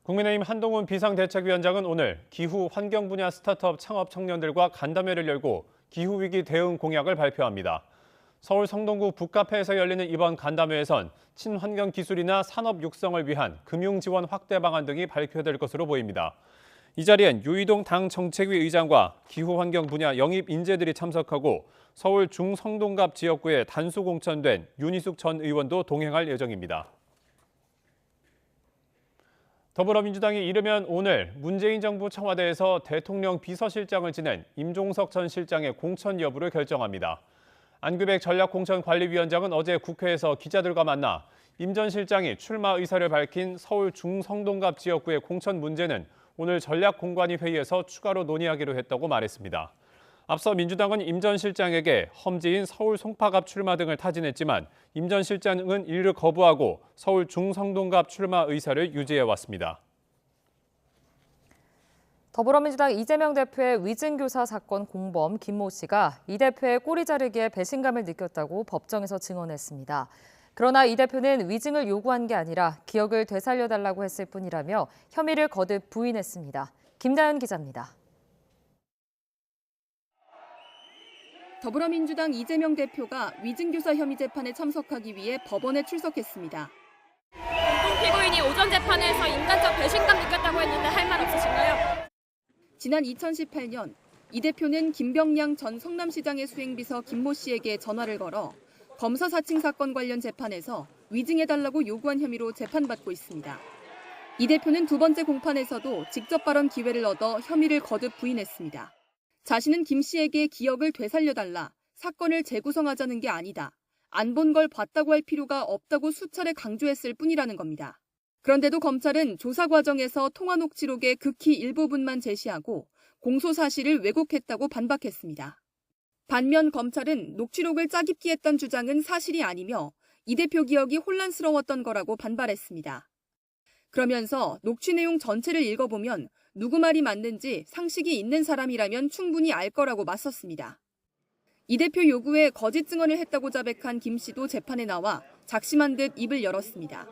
국민의힘 한동훈 비상대책위원장은 오늘 기후 환경 분야 스타트업 창업 청년들과 간담회를 열고 기후위기 대응 공약을 발표합니다. 서울 성동구 북카페에서 열리는 이번 간담회에선 친환경 기술이나 산업 육성을 위한 금융 지원 확대 방안 등이 발표될 것으로 보입니다. 이 자리엔 유이동 당 정책위 의장과 기후 환경 분야 영입 인재들이 참석하고 서울 중성동갑 지역구에 단수 공천된 윤희숙 전 의원도 동행할 예정입니다. 더불어민주당이 이르면 오늘 문재인 정부 청와대에서 대통령 비서실장을 지낸 임종석 전 실장의 공천 여부를 결정합니다. 안규백 전략공천관리위원장은 어제 국회에서 기자들과 만나 임 전 실장이 출마 의사를 밝힌 서울 중성동갑 지역구의 공천 문제는 오늘 전략공관위 회의에서 추가로 논의하기로 했다고 말했습니다. 앞서 민주당은 임 전 실장에게 험지인 서울 송파갑 출마 등을 타진했지만 임 전 실장은 이를 거부하고 서울 중성동갑 출마 의사를 유지해왔습니다. 더불어민주당 이재명 대표의 위증교사 사건 공범 김모 씨가 이 대표의 꼬리 자르기에 배신감을 느꼈다고 법정에서 증언했습니다. 그러나 이 대표는 위증을 요구한 게 아니라 기억을 되살려달라고 했을 뿐이라며 혐의를 거듭 부인했습니다. 김다현 기자입니다. 더불어민주당 이재명 대표가 위증교사 혐의 재판에 참석하기 위해 법원에 출석했습니다. 공동 피고인이 오전 재판에서 인간적 배신감 느꼈다고 했는데 할 말 없으신가요? 지난 2018년 이 대표는 김병량 전 성남시장의 수행비서 김모 씨에게 전화를 걸어 검사 사칭 사건 관련 재판에서 위증해달라고 요구한 혐의로 재판받고 있습니다. 이 대표는 두 번째 공판에서도 직접 발언 기회를 얻어 혐의를 거듭 부인했습니다. 자신은 김 씨에게 기억을 되살려달라, 사건을 재구성하자는 게 아니다, 안 본 걸 봤다고 할 필요가 없다고 수차례 강조했을 뿐이라는 겁니다. 그런데도 검찰은 조사 과정에서 통화 녹취록의 극히 일부분만 제시하고 공소 사실을 왜곡했다고 반박했습니다. 반면 검찰은 녹취록을 짜깁기 했던 주장은 사실이 아니며 이 대표 기억이 혼란스러웠던 거라고 반발했습니다. 그러면서 녹취 내용 전체를 읽어보면 누구 말이 맞는지 상식이 있는 사람이라면 충분히 알 거라고 맞섰습니다. 이 대표 요구에 거짓 증언을 했다고 자백한 김 씨도 재판에 나와 작심한 듯 입을 열었습니다.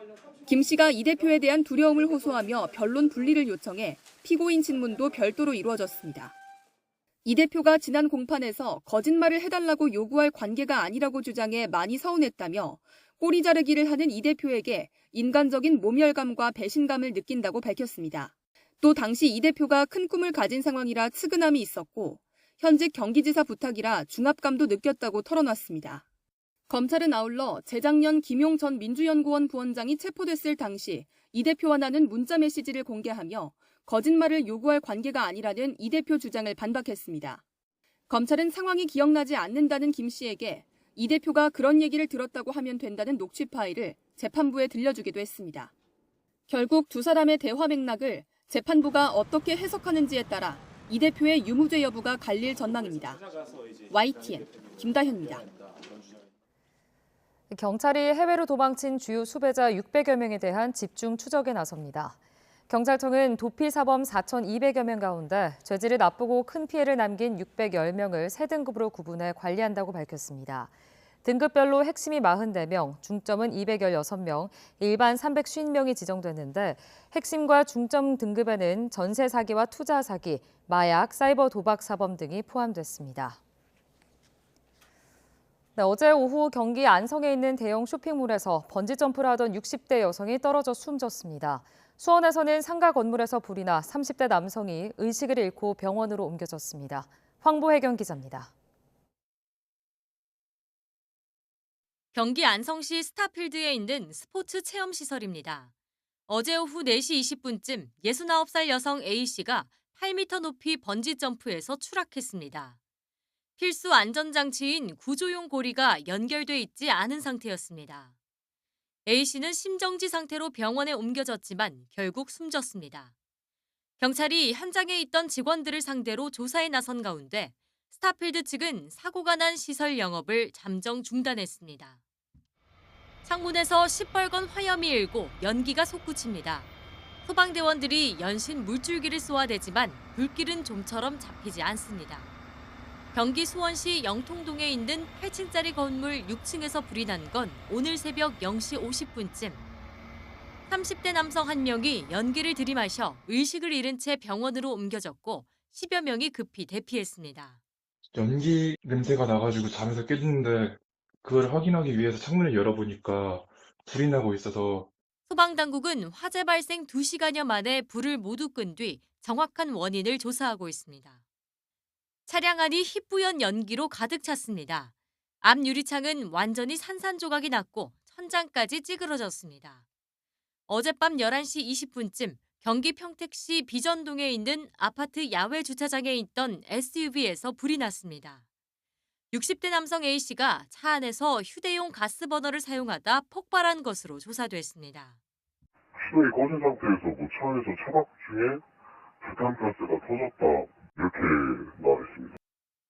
김 씨가 이 대표에 대한 두려움을 호소하며 변론 분리를 요청해 피고인 신문도 별도로 이루어졌습니다. 이 대표가 지난 공판에서 거짓말을 해달라고 요구할 관계가 아니라고 주장해 많이 서운했다며 꼬리 자르기를 하는 이 대표에게 인간적인 모멸감과 배신감을 느낀다고 밝혔습니다. 또 당시 이 대표가 큰 꿈을 가진 상황이라 측은함이 있었고 현직 경기지사 부탁이라 중압감도 느꼈다고 털어놨습니다. 검찰은 아울러 재작년 김용 전 민주연구원 부원장이 체포됐을 당시 이 대표와 나눈 문자 메시지를 공개하며 거짓말을 요구할 관계가 아니라는 이 대표 주장을 반박했습니다. 검찰은 상황이 기억나지 않는다는 김 씨에게 이 대표가 그런 얘기를 들었다고 하면 된다는 녹취 파일을 재판부에 들려주기도 했습니다. 결국 두 사람의 대화 맥락을 재판부가 어떻게 해석하는지에 따라 이 대표의 유무죄 여부가 갈릴 전망입니다. YTN 김다현입니다. 경찰이 해외로 도망친 주요 수배자 600여 명에 대한 집중 추적에 나섭니다. 경찰청은 도피 사범 4,200여 명 가운데 죄질이 나쁘고 큰 피해를 남긴 610명을 세 등급으로 구분해 관리한다고 밝혔습니다. 등급별로 핵심이 44명, 중점은 216명, 일반 350명이 지정됐는데 핵심과 중점 등급에는 전세 사기와 투자 사기, 마약, 사이버 도박 사범 등이 포함됐습니다. 네, 어제 오후 경기 안성에 있는 대형 쇼핑몰에서 번지점프를 하던 60대 여성이 떨어져 숨졌습니다. 수원에서는 상가 건물에서 불이 나 30대 남성이 의식을 잃고 병원으로 옮겨졌습니다. 황보혜경 기자입니다. 경기 안성시 스타필드에 있는 스포츠 체험시설입니다. 어제 오후 4시 20분쯤 69살 여성 A씨가 8m 높이 번지점프에서 추락했습니다. 필수 안전장치인 구조용 고리가 연결돼 있지 않은 상태였습니다. A씨는 심정지 상태로 병원에 옮겨졌지만 결국 숨졌습니다. 경찰이 현장에 있던 직원들을 상대로 조사에 나선 가운데 스타필드 측은 사고가 난 시설 영업을 잠정 중단했습니다. 창문에서 시뻘건 화염이 일고 연기가 솟구칩니다. 소방대원들이 연신 물줄기를 쏘아대지만 불길은 좀처럼 잡히지 않습니다. 경기 수원시 영통동에 있는 8층짜리 건물 6층에서 불이 난 건 오늘 새벽 0시 50분쯤. 30대 남성 1명이 연기를 들이마셔 의식을 잃은 채 병원으로 옮겨졌고 10여 명이 급히 대피했습니다. 연기 냄새가 나가지고 잠에서 깼는데 그걸 확인하기 위해서 창문을 열어보니까 불이 나고 있어서. 소방당국은 화재 발생 2시간여 만에 불을 모두 끈 뒤 정확한 원인을 조사하고 있습니다. 차량 안이 희뿌연 연기로 가득 찼습니다. 앞 유리창은 완전히 산산조각이 났고 천장까지 찌그러졌습니다. 어젯밤 11시 20분쯤 경기 평택시 비전동에 있는 아파트 야외 주차장에 있던 SUV에서 불이 났습니다. 60대 남성 A씨가 차 안에서 휴대용 가스버너를 사용하다 폭발한 것으로 조사됐습니다. 시동이 꺼진 상태에서 차 안에서 차박 중에 부탄가스가 터졌다 이렇게 나왔습니다.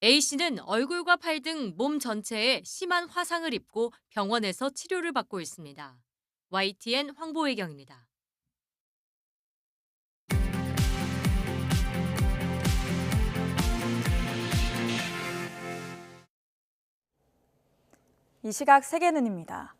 A씨는 얼굴과 팔 등 몸 전체에 심한 화상을 입고 병원에서 치료를 받고 있습니다. YTN 황보혜경입니다. 이 시각 세계는입니다.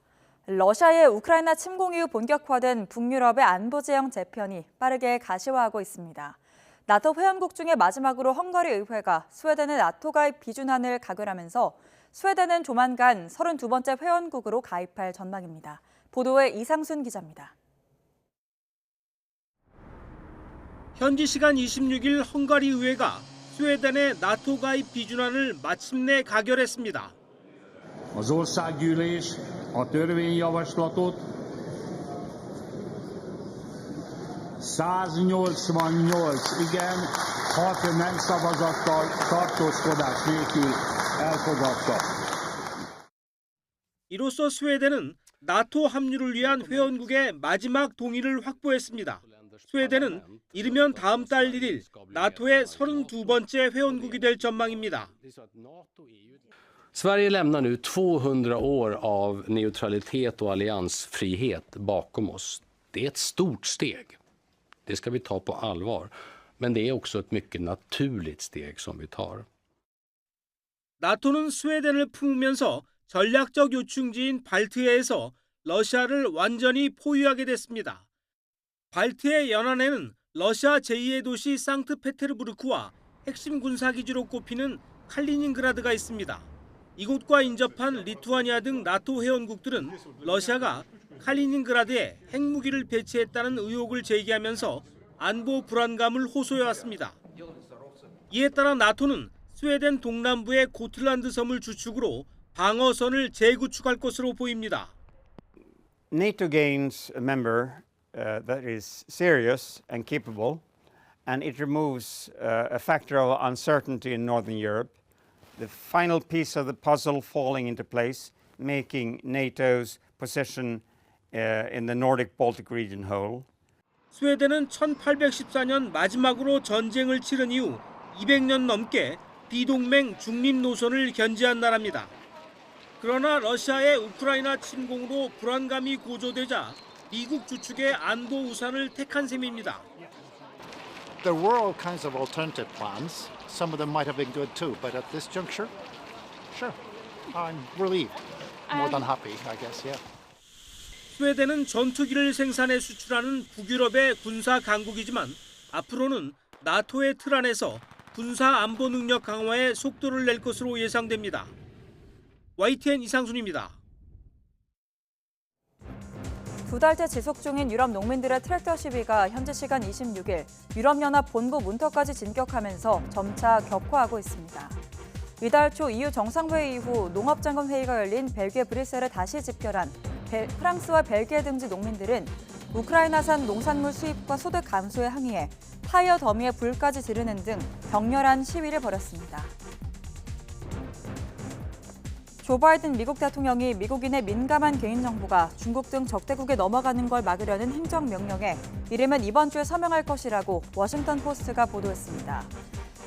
러시아의 우크라이나 침공 이후 본격화된 북유럽의 안보 지형 재편이 빠르게 가시화하고 있습니다. 나토 회원국 중에 마지막으로 헝가리 의회가 스웨덴의 나토 가입 비준안을 가결하면서 스웨덴은 조만간 32번째 회원국으로 가입할 전망입니다. 보도에 이상순 기자입니다. 현지 시간 26일 헝가리 의회가 스웨덴의 나토 가입 비준안을 마침내 가결했습니다. Az országgyűlés a törvényjavaslatot 188 igen, 6 nem szavazattal tartózkodás nélkül elfogadta. 이로써 스웨덴은 나토 합류를 위한 회원국의 마지막 동의를 확보했습니다. 스웨덴은 이르면 다음 달 1일 나토의 32번째 회원국이 될 전망입니다. Sverige lämnar nu 200 år av neutralitet och alliansfrihet bakom oss. Det är ett stort steg. Det ska vi ta på allvar. Men det är också ett mycket naturligt steg som vi tar. 나토는 스웨덴을 품으면서 전략적 요충지인 발트해에서 러시아를 완전히 포위하게 됐습니다. 발트해 연안에는 러시아 제2의 도시 상트페테르부르크와 핵심 군사기지로 꼽히는 칼리닝그라드가 있습니다. 이곳과 인접한 리투아니아 등 나토 회원국들은 러시아가 칼리닝그라드에 핵무기를 배치했다는 의혹을 제기하면서 안보 불안감을 호소해왔습니다. 이에 따라 나토는 스웨덴 동남부의 고틀란드 섬을 주축으로 방어선을 재구축할 것으로 보입니다. NATO gains a member that is serious and capable, and it removes a factor of uncertainty in Northern Europe. The final piece of the puzzle falling into place, making NATO's position in the Nordic-Baltic region whole. 스웨덴은 1814년 마지막으로 전쟁을 치른 이후 200년 넘게 비동맹 중립 노선을 견지한 나라입니다. 그러나 러시아의 우크라이나 침공으로 불안감이 고조되자 미국 주축의 안보 우산을 택한 셈입니다. There were all kinds of alternative plans. Some of them might have been good too, but at this juncture, sure, I'm relieved. More than happy, I guess, yeah. 스웨덴은 전투기를 생산해 수출하는 북유럽의 군사 강국이지만 앞으로는 나토의 틀 안에서 군사 안보 능력 강화에 속도를 낼 것으로 예상됩니다. YTN 이상순입니다. 두 달째 지속 중인 유럽 농민들의 트랙터 시위가 현지 시간 26일 유럽연합 본부 문턱까지 진격하면서 점차 격화하고 있습니다. 이달 초 EU 정상회의 이후 농업장관회의가 열린 벨기에 브뤼셀에 다시 집결한 프랑스와 벨기에 등지 농민들은 우크라이나산 농산물 수입과 소득 감소에 항의해 타이어 더미에 불까지 지르는 등 격렬한 시위를 벌였습니다. 조 바이든 미국 대통령이 미국인의 민감한 개인정보가 중국 등 적대국에 넘어가는 걸 막으려는 행정명령에 이르면 이번 주에 서명할 것이라고 워싱턴 포스트가 보도했습니다.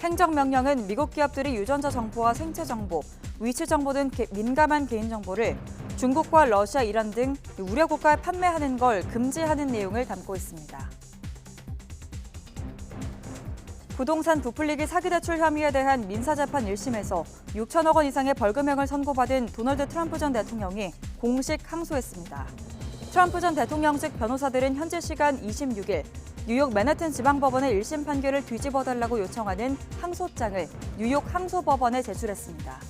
행정명령은 미국 기업들이 유전자 정보와 생체 정보, 위치 정보 등 민감한 개인 정보를 중국과 러시아, 이란 등 우려 국가에 판매하는 걸 금지하는 내용을 담고 있습니다. 부동산 부풀리기 사기대출 혐의에 대한 민사재판 1심에서 6천억 원 이상의 벌금형을 선고받은 도널드 트럼프 전 대통령이 공식 항소했습니다. 트럼프 전 대통령 측 변호사들은 현재 시간 26일 뉴욕 맨해튼 지방법원의 1심 판결을 뒤집어달라고 요청하는 항소장을 뉴욕 항소법원에 제출했습니다.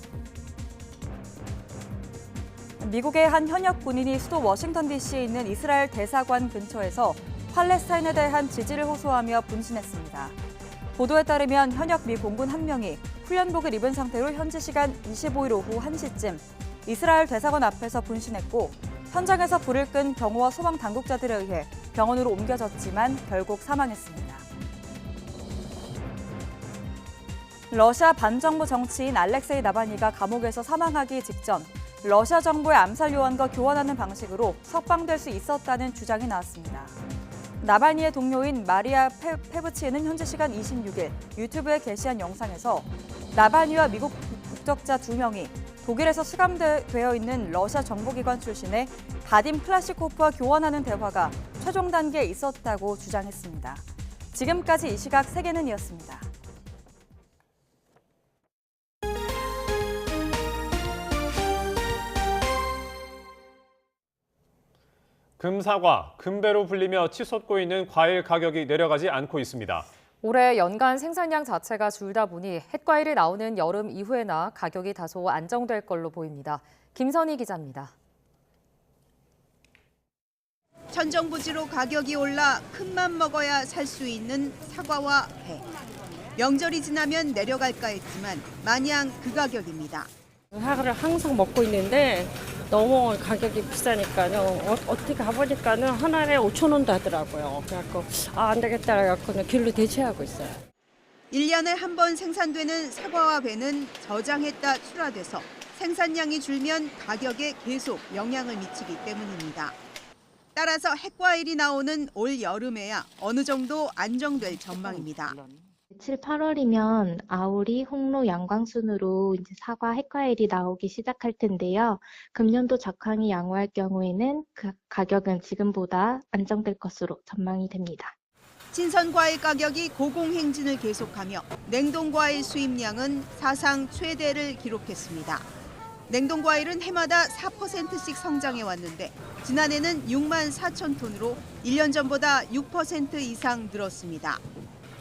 미국의 한 현역 군인이 수도 워싱턴 DC에 있는 이스라엘 대사관 근처에서 팔레스타인에 대한 지지를 호소하며 분신했습니다. 보도에 따르면 현역 미 공군 한 명이 훈련복을 입은 상태로 현지 시간 25일 오후 1시쯤 이스라엘 대사관 앞에서 분신했고 현장에서 불을 끈 경호와 소방 당국자들에 의해 병원으로 옮겨졌지만 결국 사망했습니다. 러시아 반정부 정치인 알렉세이 나발니가 감옥에서 사망하기 직전 러시아 정부의 암살 요원과 교환하는 방식으로 석방될 수 있었다는 주장이 나왔습니다. 나발니의 동료인 마리아 페브치에는 현지 시간 26일 유튜브에 게시한 영상에서 나발니와 미국 국적자 2명이 독일에서 수감되어 있는 러시아 정보기관 출신의 바딤 클라시코프와 교환하는 대화가 최종 단계에 있었다고 주장했습니다. 지금까지 이 시각 세계는 이었습니다. 금사과, 금배로 불리며 치솟고 있는 과일 가격이 내려가지 않고 있습니다. 올해 연간 생산량 자체가 줄다 보니 햇과일이 나오는 여름 이후에나 가격이 다소 안정될 걸로 보입니다. 김선희 기자입니다. 천정부지로 가격이 올라 큰맘 먹어야 살 수 있는 사과와 배. 명절이 지나면 내려갈까 했지만 마냥 그 가격입니다. 사과를 항상 먹고 있는데 너무 가격이 비싸니까요. 어떻게 가보니까는 하나에 5,000원도 하더라고요. 그래갖고 안 되겠다 해갖고는 길로 대체하고 있어요. 1년에 한 번 생산되는 사과와 배는 저장했다 출하돼서 생산량이 줄면 가격에 계속 영향을 미치기 때문입니다. 따라서 햇과일이 나오는 올 여름에야 어느 정도 안정될 전망입니다. 7, 8월이면 아오리, 홍로, 양광순으로 이제 사과, 햇과일이 나오기 시작할 텐데요. 금년도 적항이 양호할 경우에는 그 가격은 지금보다 안정될 것으로 전망이 됩니다. 신선과일 가격이 고공행진을 계속하며 냉동과일 수입량은 사상 최대를 기록했습니다. 냉동과일은 해마다 4%씩 성장해 왔는데 지난해는 6만 4천 톤으로 1년 전보다 6% 이상 늘었습니다.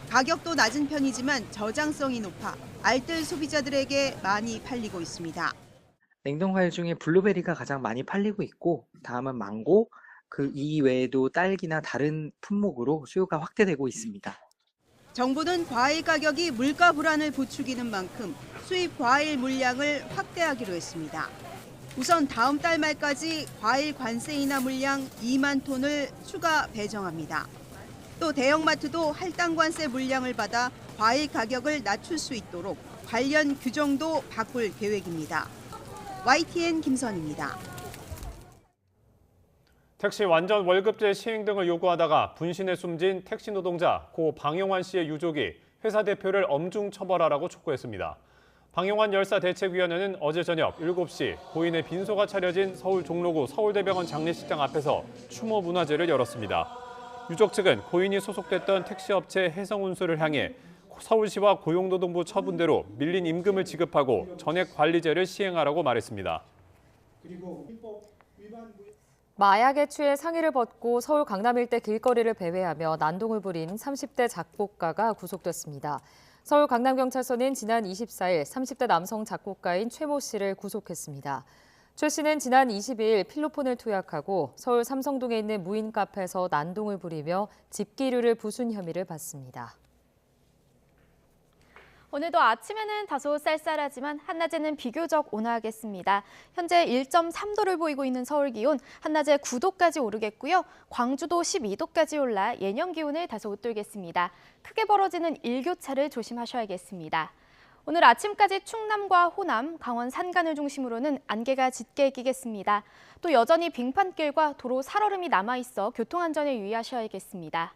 가격도 낮은 편이지만 저장성이 높아 알뜰 소비자들에게 많이 팔리고 있습니다. 냉동과일 중에 블루베리가 가장 많이 팔리고 있고 다음은 망고, 그 이외에도 딸기나 다른 품목으로 수요가 확대되고 있습니다. 정부는 과일 가격이 물가 불안을 부추기는 만큼 수입 과일 물량을 확대하기로 했습니다. 우선 다음 달 말까지 과일 관세 인하 물량 2만 톤을 추가 배정합니다. 또 대형마트도 할당 관세 물량을 받아 과일 가격을 낮출 수 있도록 관련 규정도 바꿀 계획입니다. YTN 김선입니다. 택시 완전 월급제 시행 등을 요구하다가 분신에 숨진 택시 노동자 고 방용환 씨의 유족이 회사 대표를 엄중 처벌하라고 촉구했습니다. 방용환 열사 대책위원회는 어제 저녁 7시 고인의 빈소가 차려진 서울 종로구 서울대병원 장례식장 앞에서 추모 문화제를 열었습니다. 유족 측은 고인이 소속됐던 택시업체 해성운수를 향해 서울시와 고용노동부 처분대로 밀린 임금을 지급하고 전액관리제를 시행하라고 말했습니다. 마약에 취해 상의를 벗고 서울 강남 일대 길거리를 배회하며 난동을 부린 30대 작곡가가 구속됐습니다. 서울 강남경찰서는 지난 24일 30대 남성 작곡가인 최모 씨를 구속했습니다. 최 씨는 지난 22일 필로폰을 투약하고 서울 삼성동에 있는 무인 카페에서 난동을 부리며 집기류를 부순 혐의를 받습니다. 오늘도 아침에는 다소 쌀쌀하지만 한낮에는 비교적 온화하겠습니다. 현재 1.3도를 보이고 있는 서울 기온, 한낮에 9도까지 오르겠고요. 광주도 12도까지 올라 예년 기온을 다소 웃돌겠습니다. 크게 벌어지는 일교차를 조심하셔야겠습니다. 오늘 아침까지 충남과 호남, 강원 산간을 중심으로는 안개가 짙게 끼겠습니다. 또 여전히 빙판길과 도로 살얼음이 남아있어 교통안전에 유의하셔야겠습니다.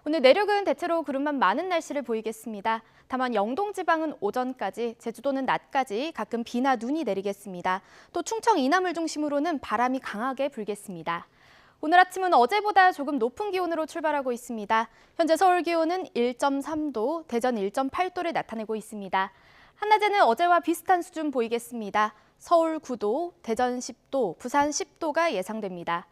오늘 내륙은 대체로 구름만 많은 날씨를 보이겠습니다. 다만 영동 지방은 오전까지, 제주도는 낮까지 가끔 비나 눈이 내리겠습니다. 또 충청 이남을 중심으로는 바람이 강하게 불겠습니다. 오늘 아침은 어제보다 조금 높은 기온으로 출발하고 있습니다. 현재 서울 기온은 1.3도, 대전 1.8도를 나타내고 있습니다. 한낮에는 어제와 비슷한 수준 보이겠습니다. 서울 9도, 대전 10도, 부산 10도가 예상됩니다.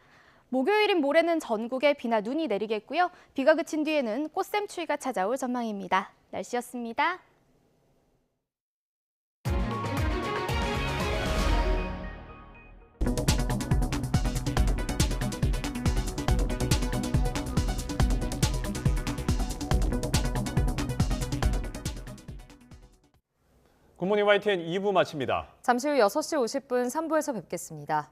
목요일인 모레는 전국에 비나 눈이 내리겠고요. 비가 그친 뒤에는 꽃샘추위가 찾아올 전망입니다. 날씨였습니다. 굿모닝 YTN 2부 마칩니다. 잠시 후 6시 50분 3부에서 뵙겠습니다.